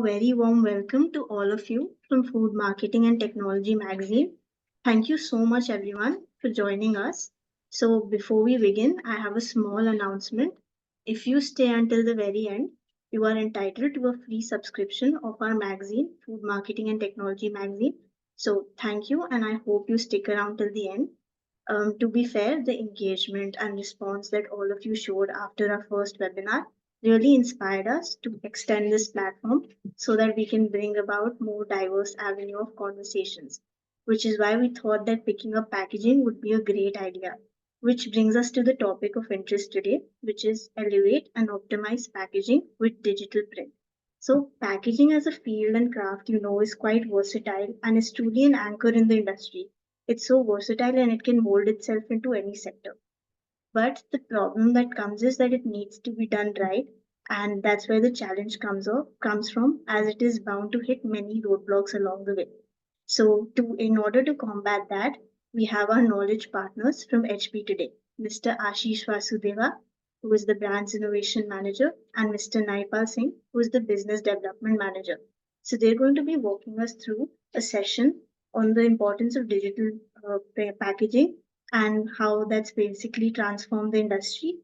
very warm welcome to all of you from Food Marketing and Technology magazine. Thank you so much, everyone, for joining us. So, before we begin, I have a small announcement. If you stay until the very end, you are entitled to a free subscription of our magazine, Food Marketing and Technology magazine. So, thank you, and I hope you stick around till the end. To be fair, the engagement and response that all of you showed after our first webinar really inspired us to extend this platform so that we can bring about more diverse avenue of conversations, which is why we thought that picking up packaging would be a great idea. Which brings us to the topic of interest today, which is elevate and optimize packaging with digital print. So, packaging as a field and craft, is quite versatile and is truly an anchor in the industry. It's so versatile and it can mold itself into any sector. But the problem that comes is that it needs to be done right, and that's where the challenge comes from, as it is bound to hit many roadblocks along the way. So, in order to combat that, we have our knowledge partners from HP today, Mr. Ashish Vasudeva, who is the brand's innovation manager, and Mr. Naipal Singh, who is the business development manager. So, they're going to be walking us through a session on the importance of digital packaging and how that's basically transformed the industry.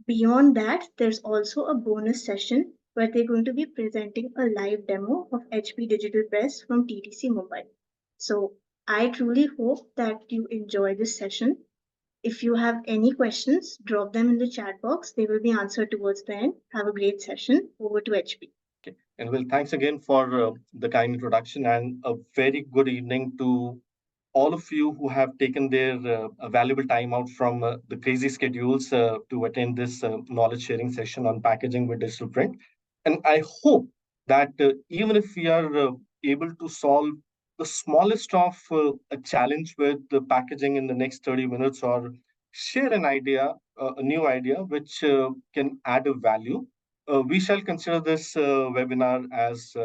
Beyond that, there's also a bonus session where they're going to be presenting a live demo of HP Digital Press from TTC Mumbai. So I truly hope that you enjoy this session. If you have any questions, drop them in the chat box. They will be answered towards the end. Have a great session. Over to HP. Okay. And well, thanks again for the kind introduction and a very good evening to all of you who have taken their valuable time out from the crazy schedules to attend this knowledge sharing session on packaging with digital print. And I hope that even if we are able to solve the smallest of a challenge with the packaging in the next 30 minutes or share an idea, a new idea, which can add a value, we shall consider this webinar as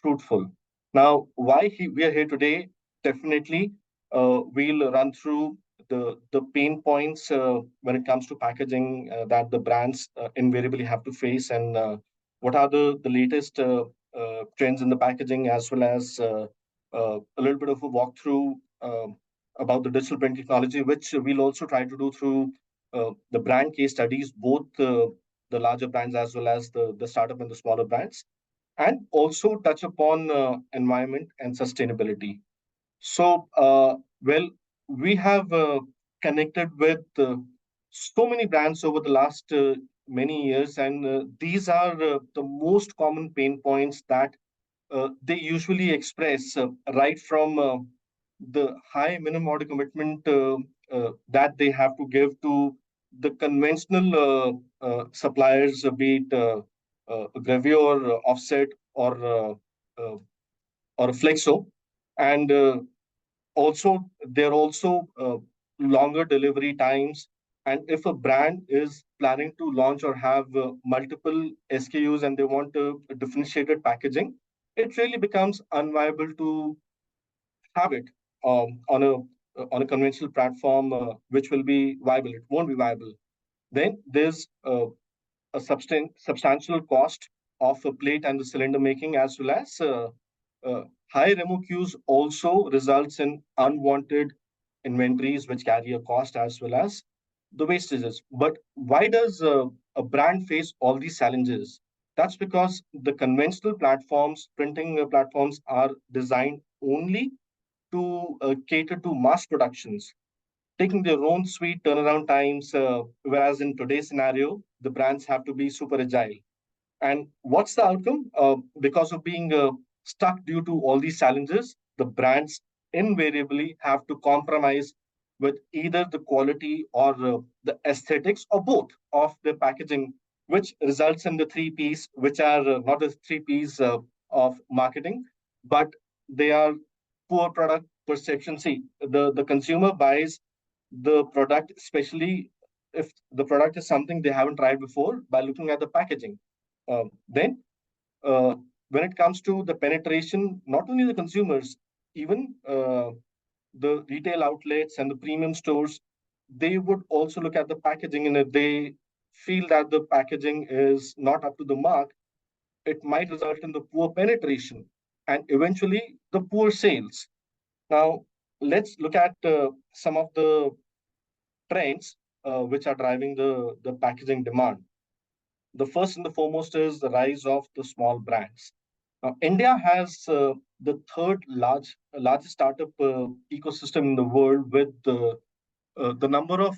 fruitful. Now, we are here today, definitely we'll run through the pain points when it comes to packaging that the brands invariably have to face, and what are the latest trends in the packaging, as well as a little bit of a walkthrough about the digital print technology, which we'll also try to do through the brand case studies, both the larger brands as well as the startup and the smaller brands, and also touch upon environment and sustainability. So, we have connected with so many brands over the last many years, and these are the most common pain points that they usually express right from the high minimum order commitment that they have to give to the conventional suppliers, be it Gravure, Offset, uh, or Flexo, and also there are also longer delivery times. And if a brand is planning to launch or have multiple SKUs and they want a differentiated packaging, it really becomes unviable to have it on a conventional platform, which will be viable. It won't be viable. Then there's a substantial cost of a plate and the cylinder making, as well as high RMOQs also results in unwanted inventories, which carry a cost, as well as the wastages. But why does a brand face all these challenges? That's because the conventional platforms, printing platforms, are designed only to cater to mass productions, taking their own sweet turnaround times, whereas in today's scenario, the brands have to be super agile. And what's the outcome? Because of being stuck due to all these challenges, the brands invariably have to compromise with either the quality or the aesthetics or both of the packaging, which results in the three Ps, which are not the three Ps of marketing, but they are poor product perception. See, the consumer buys the product, especially if the product is something they haven't tried before, by looking at the packaging. Then, when it comes to the penetration, not only the consumers, even the retail outlets and the premium stores, they would also look at the packaging. And if they feel that the packaging is not up to the mark, it might result in the poor penetration and eventually the poor sales. Now, let's look at some of the trends which are driving the packaging demand. The first and the foremost is the rise of the small brands. Now, India has the largest startup ecosystem in the world, with the number of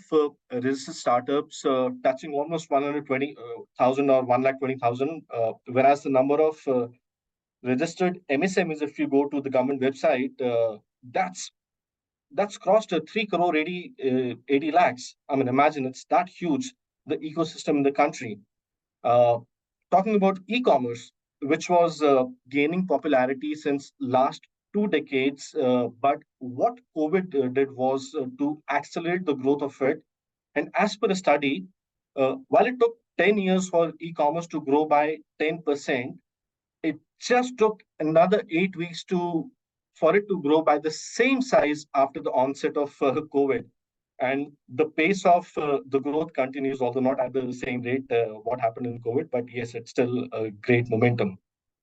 registered startups touching almost 120,000 or 120,000, whereas the number of registered MSMEs, if you go to the government website, that's crossed 3 crore 80 lakhs. I mean, imagine it's that huge, the ecosystem in the country. Uh, Talking about e-commerce, which was gaining popularity since last 2 decades, but what COVID did was to accelerate the growth of it. And as per a study, while it took 10 years for e-commerce to grow by 10%, it just took another 8 weeks to for it to grow by the same size after the onset of COVID. And the pace of the growth continues, although not at the same rate what happened in COVID, but yes, it's still a great momentum.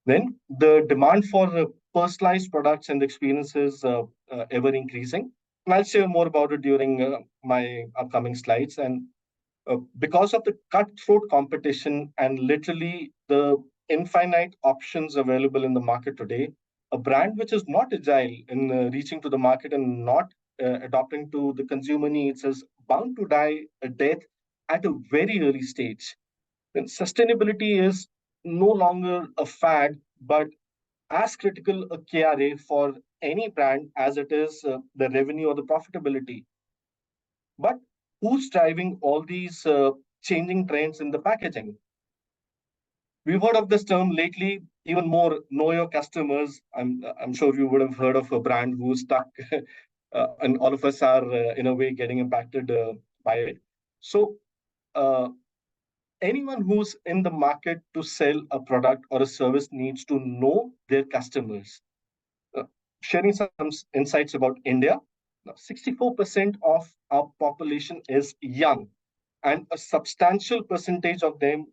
Then the demand for personalized products and experiences ever increasing. And I'll share more about it during my upcoming slides. And because of the cutthroat competition and literally the infinite options available in the market today, a brand which is not agile in reaching to the market and not adapting to the consumer needs is bound to die a death at a very early stage. And sustainability is no longer a fad, but as critical a KRA for any brand as it is the revenue or the profitability. But who's driving all these changing trends in the packaging? We've heard of this term lately, even more, know your customers. I'm sure you would have heard of a brand who's stuck, and all of us are, in a way, getting impacted by it. So, uh, anyone who's in the market to sell a product or a service needs to know their customers. Uh, Sharing some insights about India, now, 64% of our population is young, and a substantial percentage of them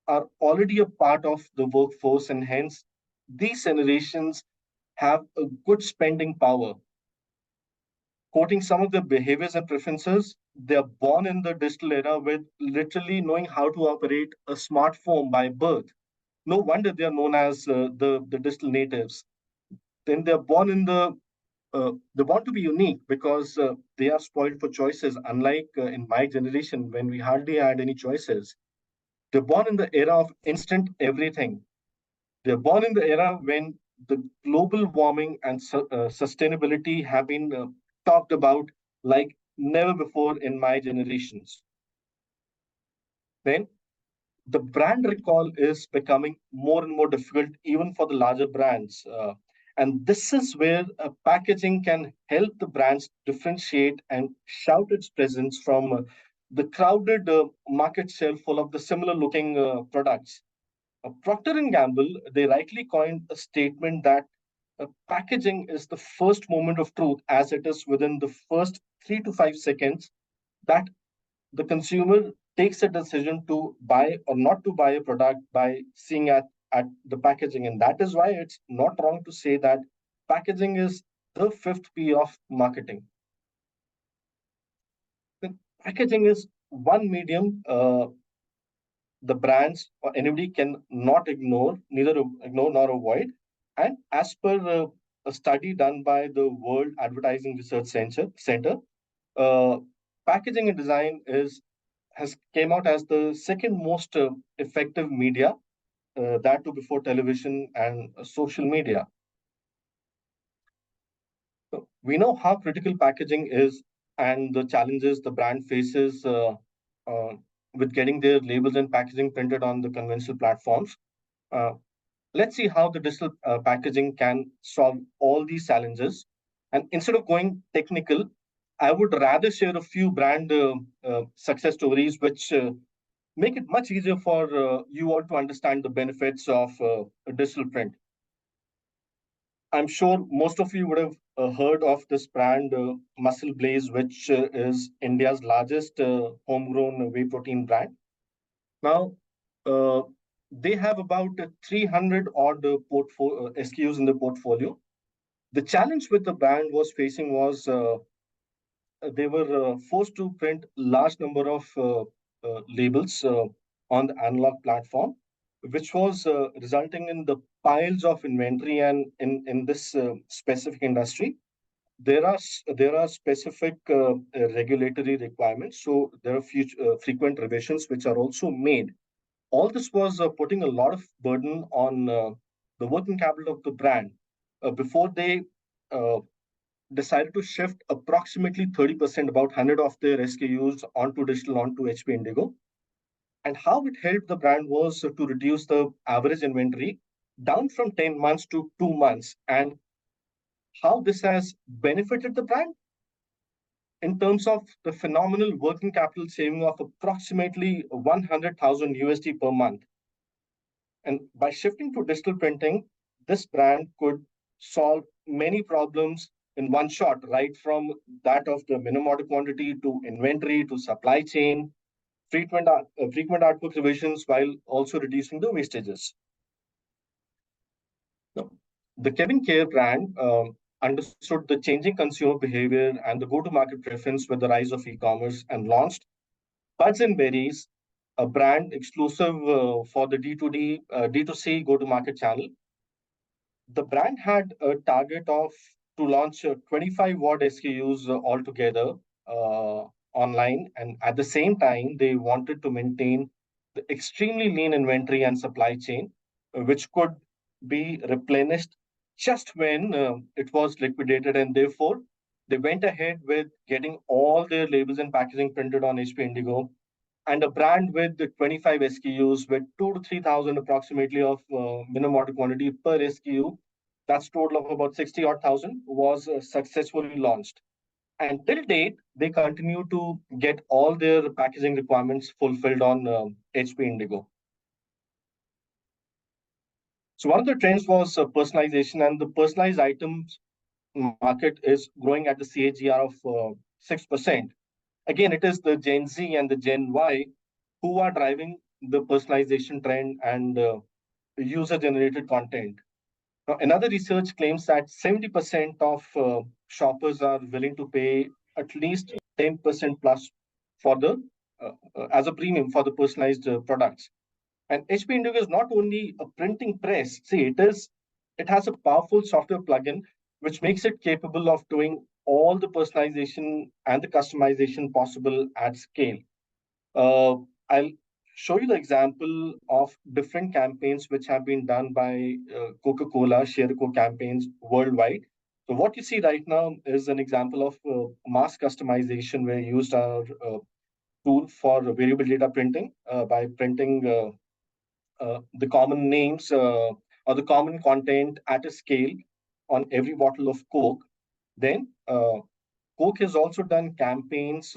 are already a part of the workforce, and hence these generations have a good spending power. Quoting some of their behaviors and preferences, they're born in the digital era with literally knowing how to operate a smartphone by birth. No wonder they are known as the digital natives. Then they're born in they want to be unique because they are spoiled for choices, unlike in my generation when we hardly had any choices. They're born in the era of instant everything. They're born in the era when the global warming and sustainability have been talked about like never before in my generations. Then the brand recall is becoming more and more difficult, even for the larger brands. And this is where packaging can help the brands differentiate and shout its presence from the crowded market shelf full of the similar looking products. Procter and Gamble, they rightly coined a statement that packaging is the first moment of truth, as it is within the first 3 to 5 seconds that the consumer takes a decision to buy or not to buy a product by seeing at the packaging. And that is why it's not wrong to say that packaging is the fifth P of marketing. The packaging is one medium the brands or anybody can not ignore, neither ignore nor avoid. And as per a study done by the World Advertising Research Center, uh, packaging and design is has came out as the second most effective media, that too before television and social media. So we know how critical packaging is and the challenges the brand faces uh, with getting their labels and packaging printed on the conventional platforms. Uh, let's see how the digital packaging can solve all these challenges. And instead of going technical, I would rather share a few brand success stories which make it much easier for you all to understand the benefits of a digital print. I'm sure most of you would have heard of this brand, Muscle Blaze, which is India's largest homegrown whey protein brand. Now, uh, They have about 300 odd SKUs in the portfolio. The challenge with the brand was facing was they were forced to print large number of labels on the analog platform, which was resulting in the piles of inventory. And in this specific industry, there are specific regulatory requirements. So there are frequent revisions which are also made. All this was putting a lot of burden on the working capital of the brand before they uh, decided to shift approximately 30%, about 100 of their SKUs onto digital, onto HP Indigo. And how it helped the brand was to reduce the average inventory down from 10 months to 2 months. And how this has benefited the brand in terms of the phenomenal working capital saving of approximately 100,000 USD per month. And by shifting to digital printing, this brand could solve many problems in one shot, right from that of the minimum order quantity to inventory to supply chain, frequent artwork revisions, while also reducing the wastages. Now, the Kevin Care brand understood the changing consumer behavior and the go-to-market preference with the rise of e-commerce and launched Buds and Berries, a brand exclusive for the D2C go-to-market channel. The brand had a target of to launch 25 watt SKUs altogether online, and at the same time, they wanted to maintain the extremely lean inventory and supply chain, which could be replenished just when it was liquidated, and therefore they went ahead with getting all their labels and packaging printed on HP Indigo. And a brand with the 25 SKUs with 2 to 3,000 approximately of minimum order quantity per SKU, that's total of about 60 odd thousand, was successfully launched. And till date, they continue to get all their packaging requirements fulfilled on HP Indigo. So one of the trends was personalization, and the personalized items market is growing at the CAGR of 6%. Again, it is the Gen Z and the Gen Y who are driving the personalization trend and user generated content. Now, another research claims that 70% of shoppers are willing to pay at least 10% plus for the as a premium for the personalized products. And HP Indigo is not only a printing press. See, it has a powerful software plugin which makes it capable of doing all the personalization and the customization possible at scale. I'll show you the example of different campaigns which have been done by Coca-Cola, Shareco campaigns worldwide. So what you see right now is an example of mass customization where you used our tool for variable data printing by printing the common names or the common content at a scale on every bottle of Coke. Then Coke has also done campaigns.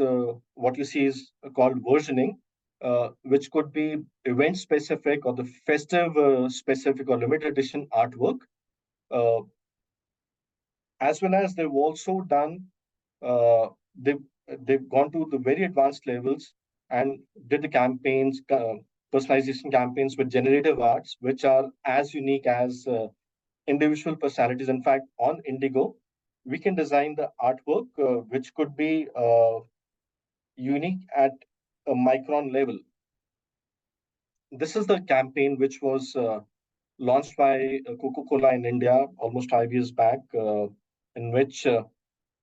What you see is called versioning, which could be event specific or the festive specific or limited edition artwork. Uh, as well as they've also done, uh, they've, they've gone to the very advanced levels and did the campaigns, personalization campaigns with generative arts, which are as unique as individual personalities. In fact, on Indigo, we can design the artwork, which could be unique at a micron level. This is the campaign which was launched by Coca-Cola in India almost 5 years back, in which uh,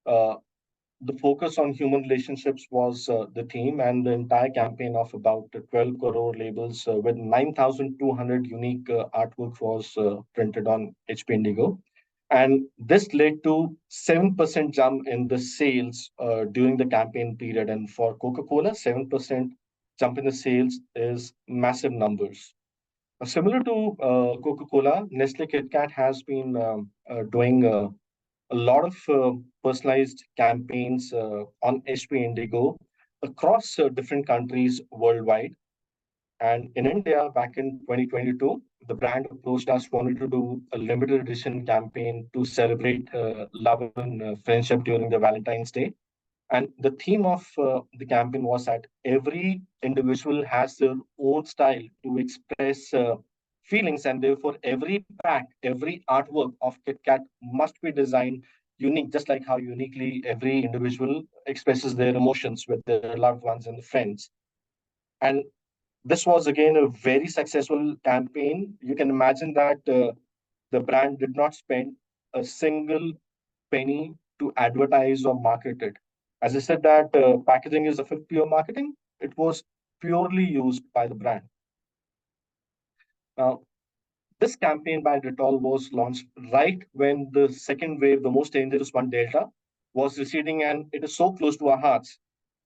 the focus on human relationships was the theme, and the entire campaign of about 12 crore labels with 9,200 unique artwork was printed on HP Indigo. And this led to 7% jump in the sales during the campaign period. And for Coca-Cola, 7% jump in the sales is massive numbers. Similar to Coca-Cola, Nestle KitKat has been doing a lot of personalized campaigns on HP Indigo across different countries worldwide. And in India, back in 2022, the brand approached us, wanted to do a limited edition campaign to celebrate love and friendship during the Valentine's Day. And the theme of the campaign was that every individual has their own style to express feelings, and therefore every pack, every artwork of KitKat must be designed unique, just like how uniquely every individual expresses their emotions with their loved ones and friends. And this was again a very successful campaign. You can imagine that the brand did not spend a single penny to advertise or market it. As I said, that packaging is a fifth pure marketing. It was purely used by the brand. Now, this campaign by Dettol was launched right when the second wave, the most dangerous one, Delta, was receding, and it is so close to our hearts.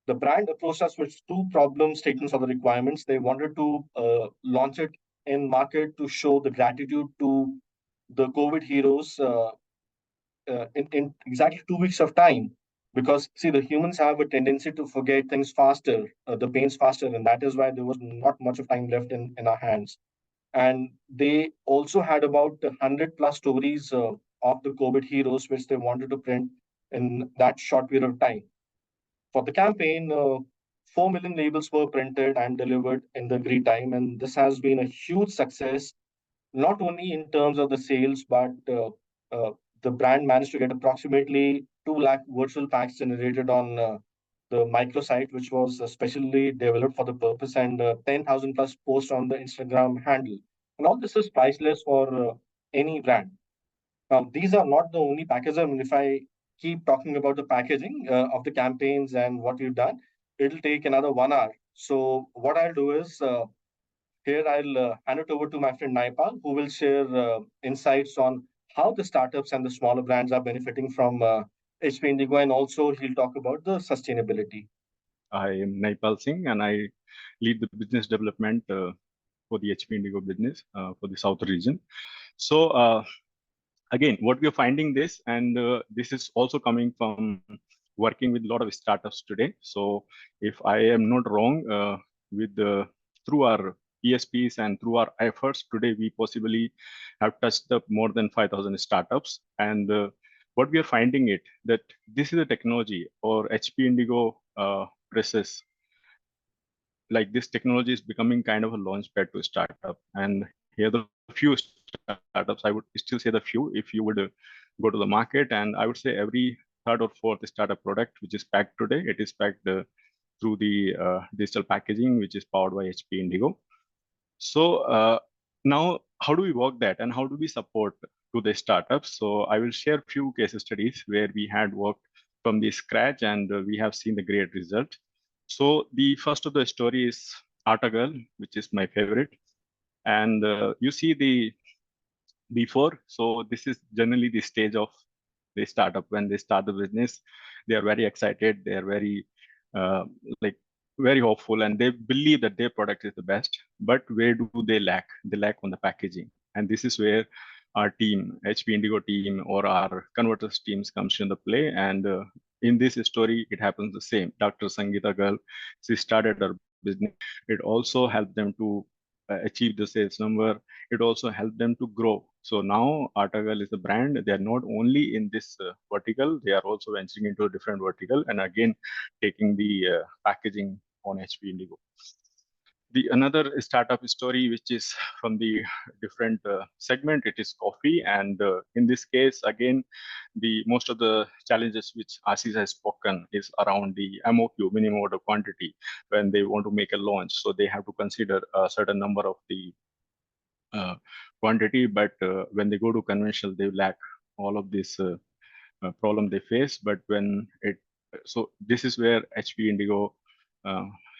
The brand approached us with two problem statements of the requirements. They wanted to launch it in market to show the gratitude to the COVID heroes in exactly 2 weeks of time. Because see, the humans have a tendency to forget things faster, the pains faster, and that is why there was not much of time left in our hands. And they also had about 100 plus stories of the COVID heroes, which they wanted to print in that short period of time. For the campaign, 4 million labels were printed and delivered in the agreed time, and this has been a huge success, not only in terms of the sales, but uh, the brand managed to get approximately 2 lakh virtual packs generated on the microsite, which was specially developed for the purpose, and 10,000 plus posts on the Instagram handle. And all this is priceless for any brand. These are not the only packages. I mean, if I keep talking about the packaging of the campaigns and what we've done, it'll take another 1 hour. So what I'll do is here I'll hand it over to my friend Naipal, who will share insights on how the startups and the smaller brands are benefiting from HP Indigo, and also he'll talk about the sustainability. I am Naipal Singh, and I lead the business development for the HP Indigo business for the South region. So again, what we are finding this, and this is also coming from working with a lot of startups today. So if I am not wrong, with through our PSPs and through our efforts today, we possibly have touched up more than 5,000 startups. And what we are finding it that this is a technology or HP Indigo presses, like this technology is becoming kind of a launch pad to startup. And here the few startups, I would still say the few, if you would go to the market, and I would say every third or fourth startup product which is packed today, it is packed through the digital packaging, which is powered by HP Indigo. So now, how do we work that, and how do we support to the startups? So I will share a few case studies where we had worked from the scratch, and we have seen the great result. So the first of the story is Artagal, which is my favorite. And you see the before. So this is generally the stage of the startup. When they start the business, they are very excited. They are very uh, like very hopeful, and they believe that their product is the best. But where do they lack? They lack on the packaging. And this is where our team, HP Indigo team, or our converters teams comes into play. And in this story, it happens the same. Dr. Sangeeta Girl, she started her business. It also helped them to achieve the sales number. It also helped them to grow. So now Artagal is a brand. They are not only in this vertical, they are also venturing into a different vertical, and again taking the packaging on HP Indigo. The another startup story, which is from the different segment, it is coffee. And in this case, again, the most of the challenges which Ashish has spoken is around the MOQ, minimum order quantity, when they want to make a launch. So they have to consider a certain number of the quantity, but when they go to conventional, they lack all of this problem they face. But when it, so this is where HP Indigo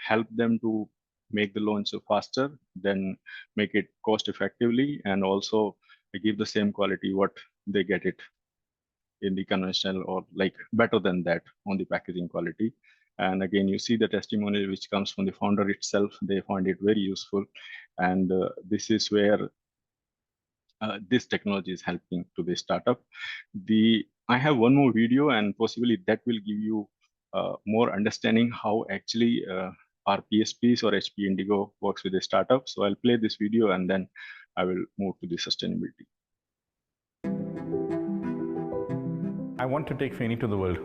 help them to make the launch faster, then make it cost effectively, and also give the same quality what they get it in the conventional, or like better than that on the packaging quality. And again, you see the testimonial which comes from the founder itself. They find it very useful, and this is where this technology is helping to the startup. I have one more video, and possibly that will give you more understanding how actually our PSPs or HP Indigo works with the startup. So I'll play this video, and then I will move to the sustainability. I want to take Feni to the world.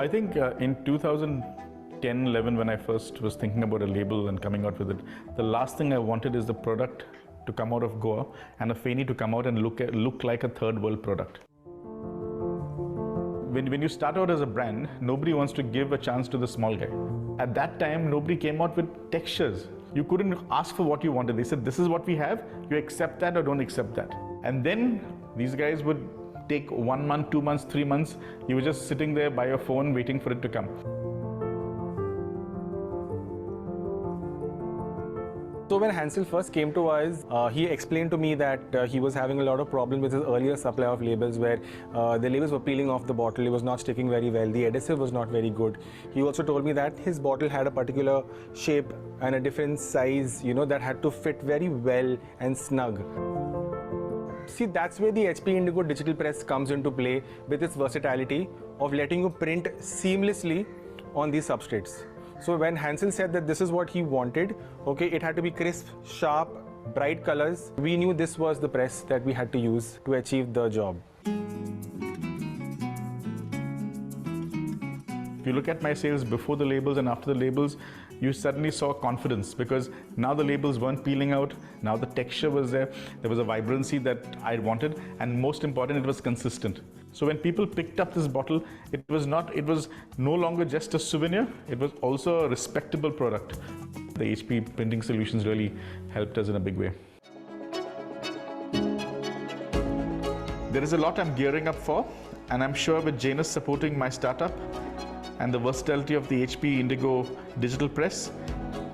I think in 2010-11, when I first was thinking about a label and coming out with it, the last thing I wanted is the product to come out of Goa and a Feni to come out and look like a third world product. When you start out as a brand, nobody wants to give a chance to the small guy. At that time, nobody came out with textures. You couldn't ask for what you wanted. They said, this is what we have, you accept that or don't accept that. And then these guys would take 1 month, 2 months, 3 months. You were just sitting there by your phone waiting for it to come. So when Hansel first came to us, he explained to me that he was having a lot of problems with his earlier supply of labels where the labels were peeling off the bottle, it was not sticking very well, the adhesive was not very good. He also told me that his bottle had a particular shape and a different size, that had to fit very well and snug. See, that's where the HP Indigo Digital Press comes into play with its versatility of letting you print seamlessly on these substrates. So when Hansel said that this is what he wanted, okay, it had to be crisp, sharp, bright colors. We knew this was the press that we had to use to achieve the job. If you look at my sales before the labels and after the labels, you suddenly saw confidence because now the labels weren't peeling out, now the texture was there was a vibrancy that I wanted, and most important, it was consistent. So when people picked up this bottle, it was no longer just a souvenir, it was also a respectable product. The HP printing solutions really helped us in a big way. There is a lot I'm gearing up for, and I'm sure with Janus supporting my startup and the versatility of the HP Indigo Digital Press,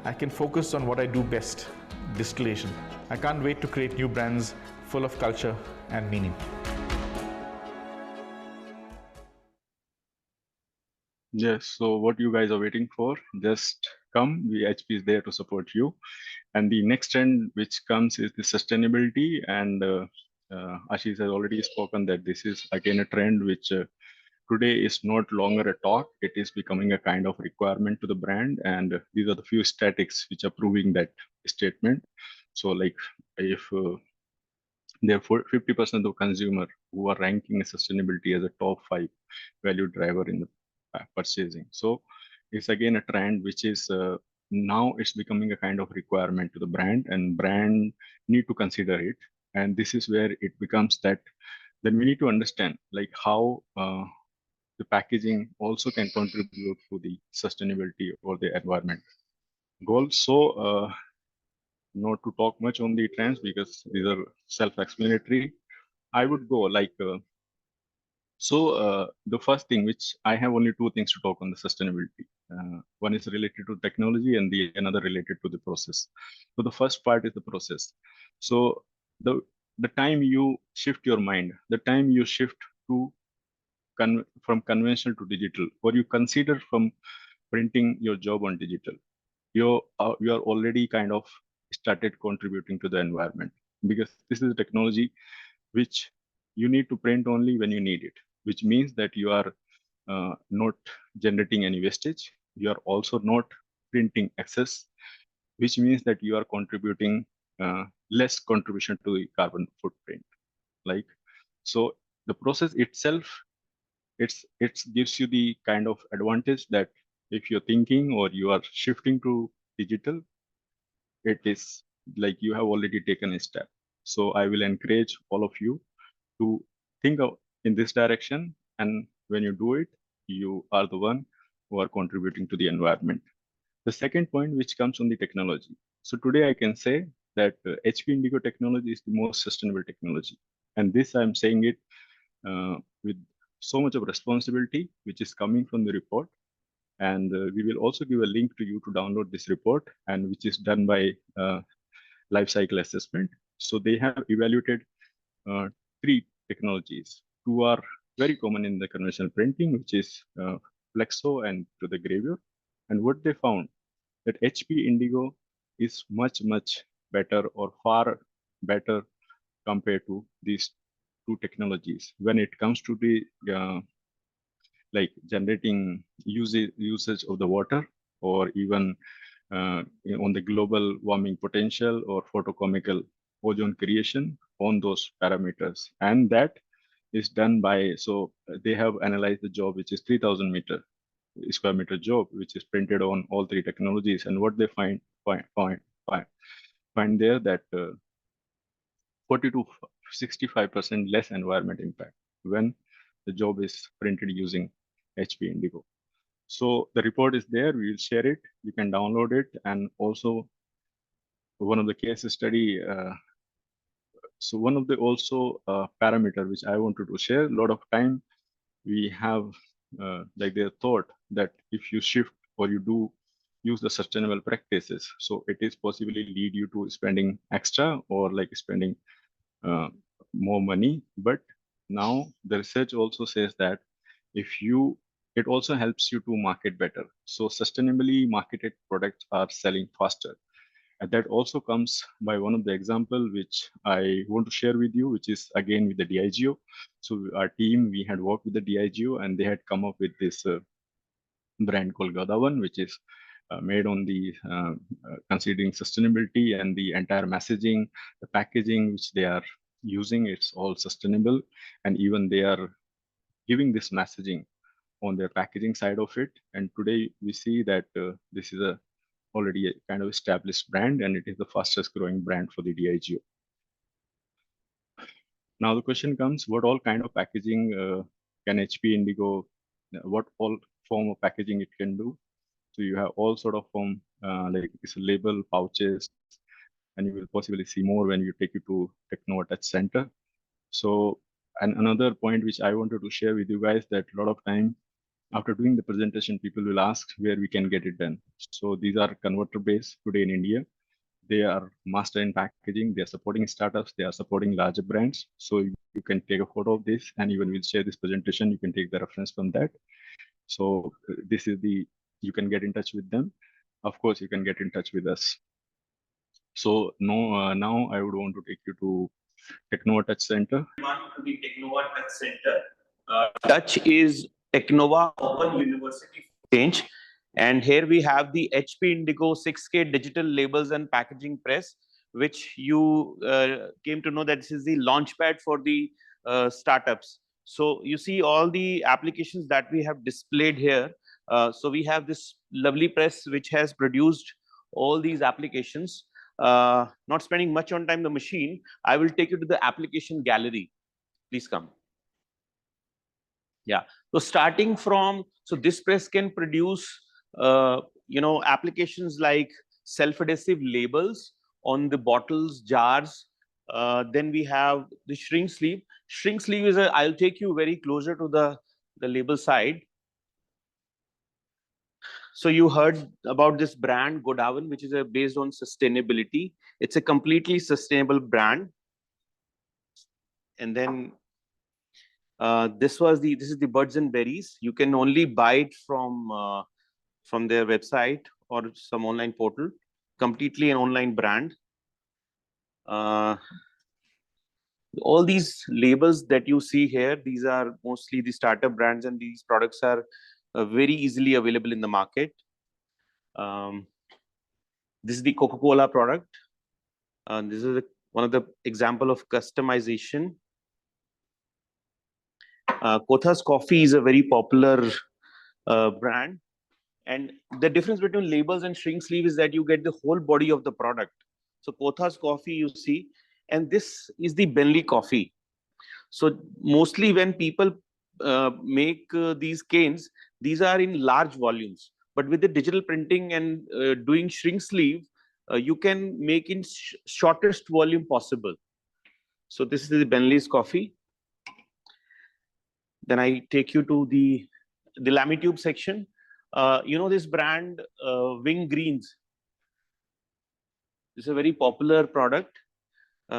I can focus on what I do best, distillation. I can't wait to create new brands full of culture and meaning. Yes, so what you guys are waiting for, just come, the HP is there to support you. And the next trend which comes is the sustainability, and Ashish has already spoken that this is again a trend which today is not longer a talk, it is becoming a kind of requirement to the brand, and these are the few statistics which are proving that statement. So like if therefore 50% of consumers who are ranking sustainability as a top 5 value driver in the purchasing. So it's again a trend which is now it's becoming a kind of requirement to the brand, and brand need to consider it. And this is where it becomes that then we need to understand like how the packaging also can contribute to the sustainability or the environment goals. So not to talk much on the trends because these are self-explanatory. I would go like the first thing which I have only 2 things to talk on the sustainability. One is related to technology and the another related to the process. So the first part is the process. So the time you shift your mind, the time you shift to from conventional to digital, or you consider from printing your job on digital, you are already kind of started contributing to the environment, because this is a technology which you need to print only when you need it, which means that you are not generating any wastage. You are also not printing excess, which means that you are contributing less contribution to the carbon footprint. Like, so the process itself, it gives you the kind of advantage that if you're thinking or you are shifting to digital, it is like you have already taken a step. So I will encourage all of you to think of in this direction, and when you do it, you are the one who are contributing to the environment. The second point which comes on the technology. So today I can say that HP Indigo technology is the most sustainable technology, and this I'm saying it with so much of responsibility which is coming from the report. And we will also give a link to you to download this report, and which is done by life cycle assessment. So they have evaluated 3 technologies. 2 are very common in the conventional printing, which is flexo and to the gravure. And what they found that HP Indigo is much better or far better compared to these 2 technologies when it comes to the like generating usage of the water, or even on the global warming potential or photochemical ozone creation on those parameters. And that is done by, so they have analyzed the job which is 3000 meter, square meter job, which is printed on all three technologies. And what they find there that 40 to 65% less environment impact when the job is printed using HP Indigo. So the report is there. We will share it. You can download it. And also one of the case study. So one of the also parameter which I wanted to share. A lot of time we have like their thought that if you shift or you do use the sustainable practices, so it is possibly lead you to spending extra or like spending more money. But now the research also says that if you, it also helps you to market better. So sustainably marketed products are selling faster. And that also comes by one of the example which I want to share with you, which is again with the DIGO. So our team, we had worked with the DIGO and they had come up with this brand called Godawan, which is made on the considering sustainability and the entire messaging, the packaging which they are using, it's all sustainable. And even they are giving this messaging on their packaging side of it. And today we see that this is a already a kind of established brand, and it is the fastest growing brand for the DIGO. Now the question comes, what all kind of packaging can HP Indigo, what all form of packaging it can do? So you have all sort of form, like it's a label, pouches, and you will possibly see more when you take it to Technova Touch Center. So, and another point which I wanted to share with you guys, that a lot of time after doing the presentation, people will ask where we can get it done. So these are converter based today in India. They are master in packaging. They are supporting startups. They are supporting larger brands. So you can take a photo of this, and even we'll share this presentation. You can take the reference from that. So this is the, you can get in touch with them. Of course, you can get in touch with us. So now I would want to take you to Technova Touch Center. To the Technova Touch Center. Touch is Technova Open University Exchange, and here we have the HP Indigo 6K digital labels and packaging press, which you came to know that this is the launchpad for the startups. So you see all the applications that we have displayed here. So we have this lovely press which has produced all these applications. Not spending much on time the machine, I will take you to the application gallery. Please come. Yeah. So starting from, so this press can produce, applications like self-adhesive labels on the bottles, jars. Then we have the shrink sleeve. Shrink sleeve is a, I'll take you very closer to the label side. So you heard about this brand Godawan, which is based on sustainability. It's a completely sustainable brand. And then this is the Birds and Berries. You can only buy it from their website or some online portal. Completely an online brand. All these labels that you see here, these are mostly the startup brands, and these products are very easily available in the market. This is the Coca-Cola product. This is one of the example of customization. Kothas Coffee is a very popular brand, and the difference between labels and shrink sleeve is that you get the whole body of the product. So Kothas Coffee, you see, and this is the Bentley coffee. So mostly when people make these canes, these are in large volumes. But with the digital printing and doing shrink sleeve, you can make in shortest volume possible. So this is the Bentley's coffee. Then I take you to the Lamitube section. This brand, Wing Greens. This is a very popular product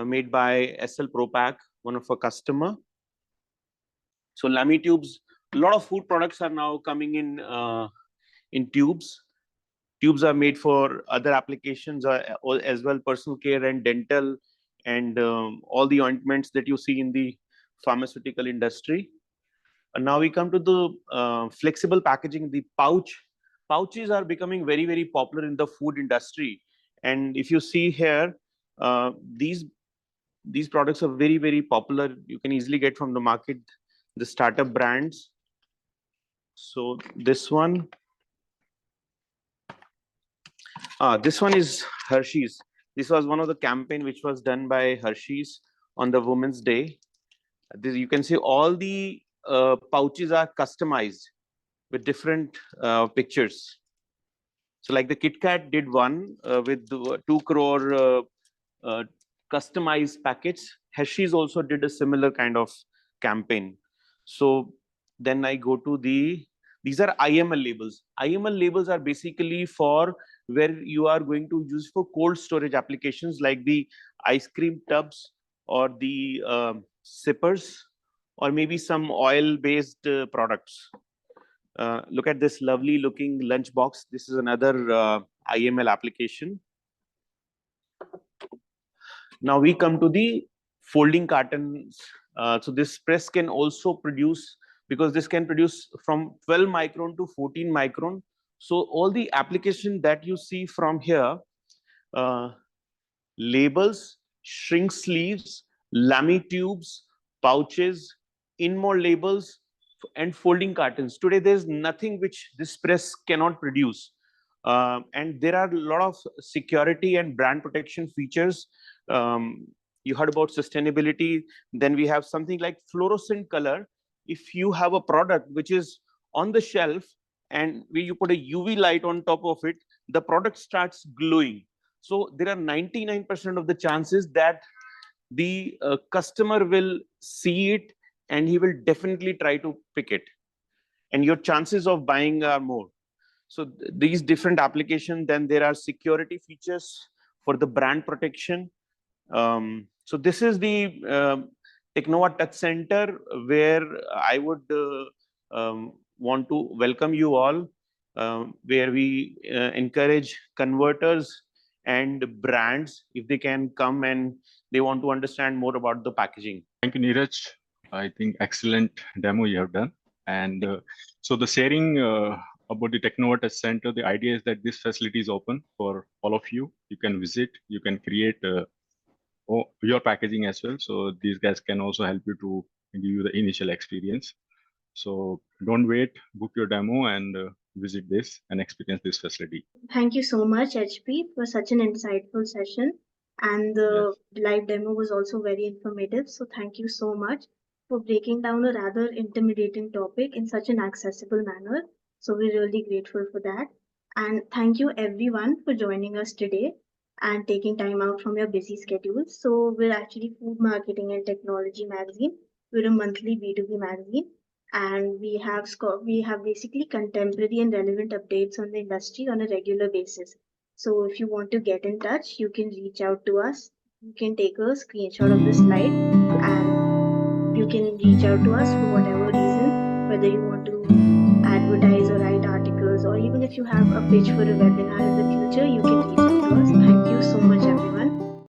made by SL Propack, one of our customer. So Lamitubes, a lot of food products are now coming in tubes. Tubes are made for other applications as well, personal care and dental, and all the ointments that you see in the pharmaceutical industry. And now we come to the flexible packaging, the pouch. Pouches are becoming very, very popular in the food industry. And if you see here, these products are very, very popular. You can easily get from the market, the startup brands. So this one is Hershey's. This was one of the campaign which was done by Hershey's on the Women's Day. This, you can see all the pouches are customized with different pictures. So like the Kit Kat did one with the 2 crore customized packets. Hershey's also did a similar kind of campaign. So then I go to these are IML labels. IML labels are basically for where you are going to use for cold storage applications like the ice cream tubs or the sippers or maybe some oil-based products. Look at this lovely looking lunch box. This is another IML application. Now we come to the folding cartons. So this press can also produce, because this can produce from 12 micron to 14 micron. So all the application that you see from here, labels, shrink sleeves, lamy tubes, pouches, in-mold labels, and folding cartons. Today, there's nothing which this press cannot produce. And there are a lot of security and brand protection features. You heard about sustainability. Then we have something like fluorescent color. If you have a product which is on the shelf and where you put a UV light on top of it, the product starts glowing. So there are 99% of the chances that the customer will see it and he will definitely try to pick it. And your chances of buying are more. So these different applications, then there are security features for the brand protection. So this is the Technova Touch Center where I would want to welcome you all, where we encourage converters and brands if they can come and they want to understand more about the packaging. Thank you, Neeraj. I think excellent demo you have done. And so the sharing about the Technova Touch Center, the idea is that this facility is open for all of you. You can visit, you can create your packaging as well. So these guys can also help you to give you the initial experience. So don't wait, book your demo and visit this and experience this facility. Thank you so much, HP, for such an insightful session. And the live demo was also very informative. So thank you so much for breaking down a rather intimidating topic in such an accessible manner. So we're really grateful for that. And thank you everyone for joining us today and taking time out from your busy schedules. So we're actually Food Marketing and Technology magazine. We're a monthly B2B magazine, and we have basically contemporary and relevant updates on the industry on a regular basis. So if you want to get in touch, you can reach out to us. You can take a screenshot of the slide and you can reach out to us for whatever reason, whether you want to advertise or write articles, or even if you have a pitch for a webinar in the future, you can reach out to us. Thank you so much.